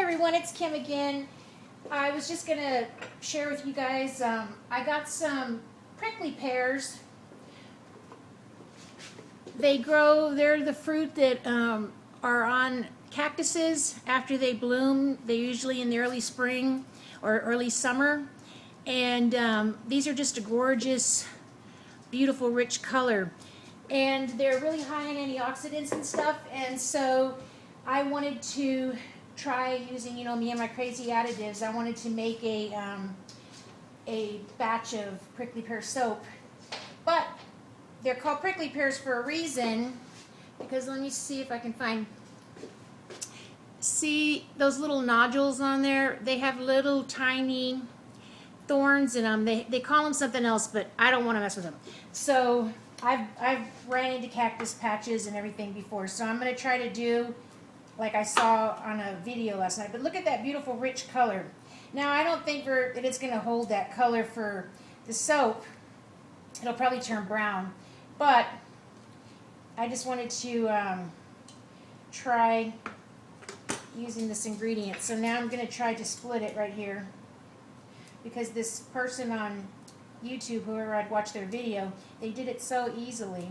everyone, it's Kim again. I was just going to share with you guys, I got some prickly pears. They're the fruit that are on cactuses after they bloom. They're usually in the early spring or early summer. And these are just a gorgeous, beautiful, rich color. And they're really high in antioxidants and stuff. And so I wanted to try using, me and my crazy additives. I wanted to make a batch of prickly pear soap. But they're called prickly pears for a reason, because let me see if I can see those little nodules on there. They have little tiny thorns in them. They call them something else, but I don't want to mess with them. So I've ran into cactus patches and everything before, so I'm going to try to do like I saw on a video last night. But look at that beautiful rich color. Now I don't think that it's going to hold that color for the soap. It'll probably turn brown, but I just wanted to try using this ingredient. So now I'm going to try to split it right here, because this person on YouTube, whoever I'd watched their video, they did it so easily.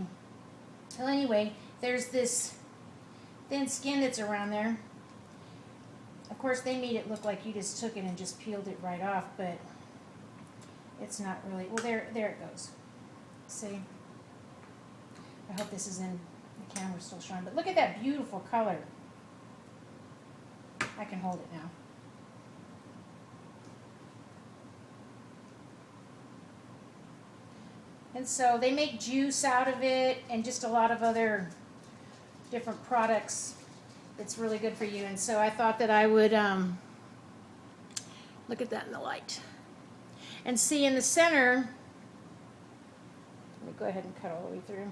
Well, anyway, there's this thin skin that's around there. Of course, they made it look like you just took it and just peeled it right off, but it's not really. Well, there it goes. See? I hope this is in the camera still showing, but look at that beautiful color. I can hold it now. And so they make juice out of it and just a lot of other different products that's really good for you. And so I thought that I would look at that in the light. And see in the center, let me go ahead and cut all the way through.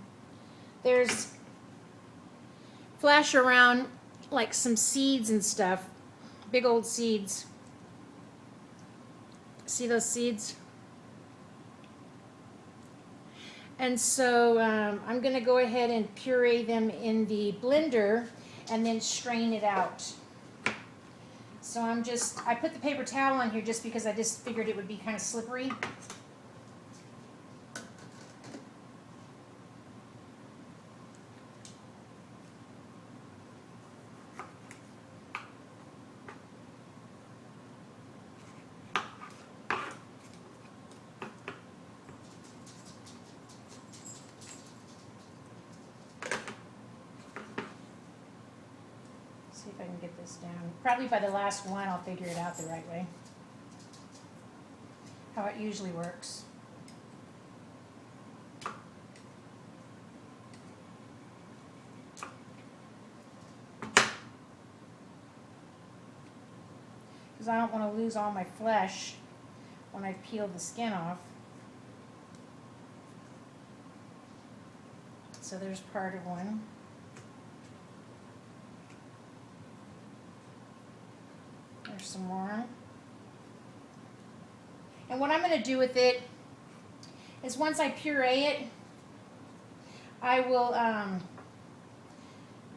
There's flash around like some seeds and stuff, big old seeds. See those seeds? And so I'm going to go ahead and puree them in the blender and then strain it out. So I put the paper towel on here just because I just figured it would be kind of slippery. See if I can get this down. Probably by the last one I'll figure it out the right way. How it usually works. Because I don't want to lose all my flesh when I peel the skin off. So there's part of one. There's some more. And what I'm going to do with it is once I puree it, I will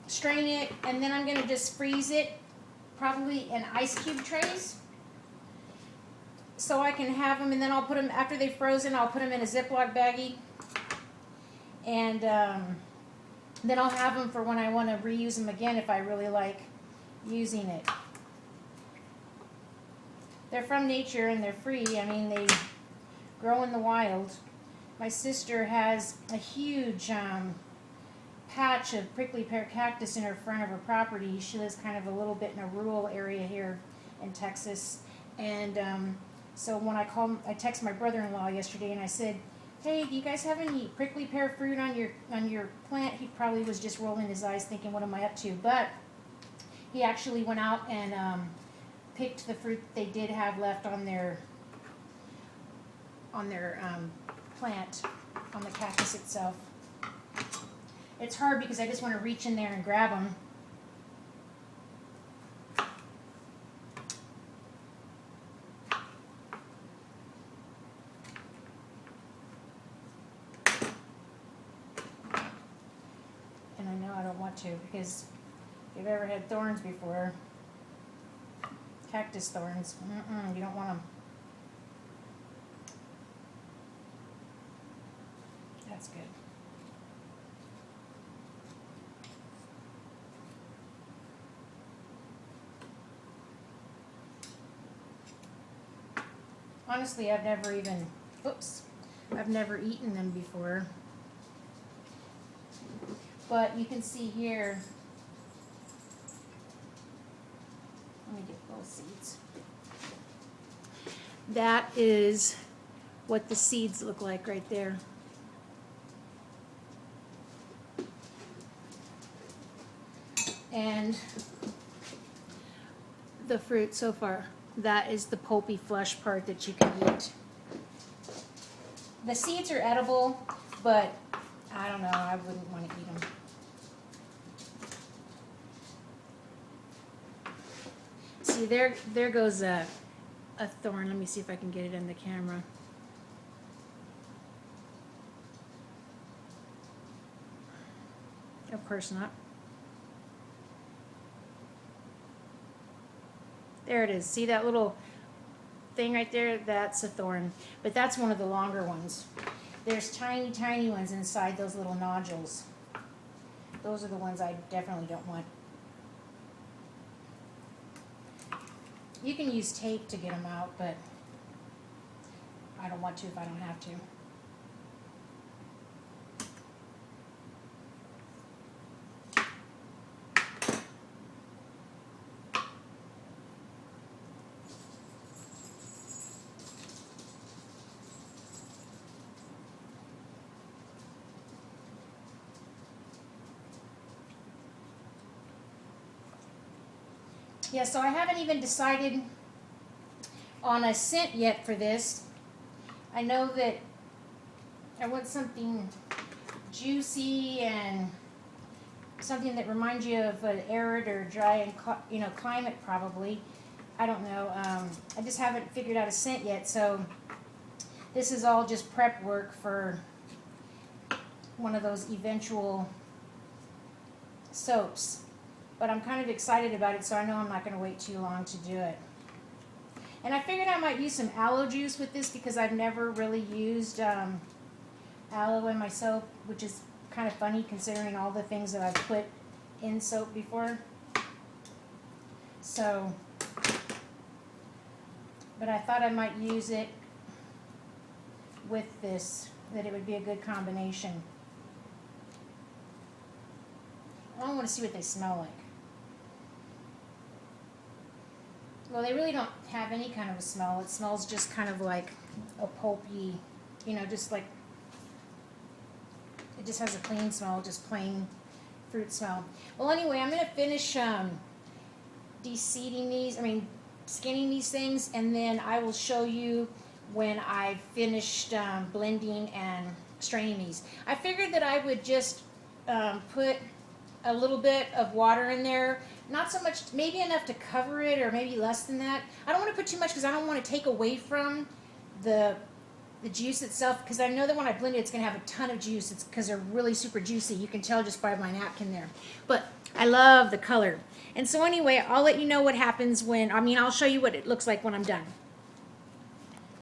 strain it, and then I'm going to just freeze it, probably in ice cube trays, so I can have them, and then I'll put them, after they've frozen, I'll put them in a Ziploc baggie, and then I'll have them for when I want to reuse them again if I really like using it. They're from nature and they're free. I mean, they grow in the wild. My sister has a huge patch of prickly pear cactus in her front of her property. She lives kind of a little bit in a rural area here in Texas. And so when I texted my brother-in-law yesterday and I said, "Hey, do you guys have any prickly pear fruit on your plant?" He probably was just rolling his eyes thinking, "What am I up to?" But he actually went out and picked the fruit they did have left on their plant, on the cactus itself. It's hard because I just want to reach in there and grab them. And I know I don't want to, because if you've ever had thorns before, cactus thorns. You don't want them. That's good. Honestly, I've never even, I've never eaten them before. But you can see here, let me get those seeds. That is what the seeds look like right there. And the fruit so far, that is the pulpy flesh part that you can eat. The seeds are edible, but I don't know, I wouldn't want to eat them. See, there goes a thorn. Let me see if I can get it in the camera. Of course not. There it is. See that little thing right there? That's a thorn. But that's one of the longer ones. There's tiny, tiny ones inside those little nodules. Those are the ones I definitely don't want. You can use tape to get them out, but I don't want to if I don't have to. Yeah, so I haven't even decided on a scent yet for this. I know that I want something juicy and something that reminds you of an arid or dry and climate probably. I don't know. I just haven't figured out a scent yet, so this is all just prep work for one of those eventual soaps. But I'm kind of excited about it, so I know I'm not going to wait too long to do it. And I figured I might use some aloe juice with this because I've never really used aloe in my soap, which is kind of funny considering all the things that I've put in soap before. So, but I thought I might use it with this, that it would be a good combination. I want to see what they smell like. Well, they really don't have any kind of a smell. It smells just kind of like a pulpy, just like, it just has a clean smell, just plain fruit smell. Well, anyway, I'm going to finish skinning these things, and then I will show you when I've finished blending and straining these. I figured that I would just put a little bit of water in there, not so much, maybe enough to cover it, or maybe less than that. I don't want to put too much because I don't want to take away from the juice itself, because I know that when I blend it, it's going to have a ton of juice. It's because they're really super juicy. You can tell just by my napkin there. But I love the color. And so anyway, I'll let you know what happens when, I'll show you what it looks like when I'm done.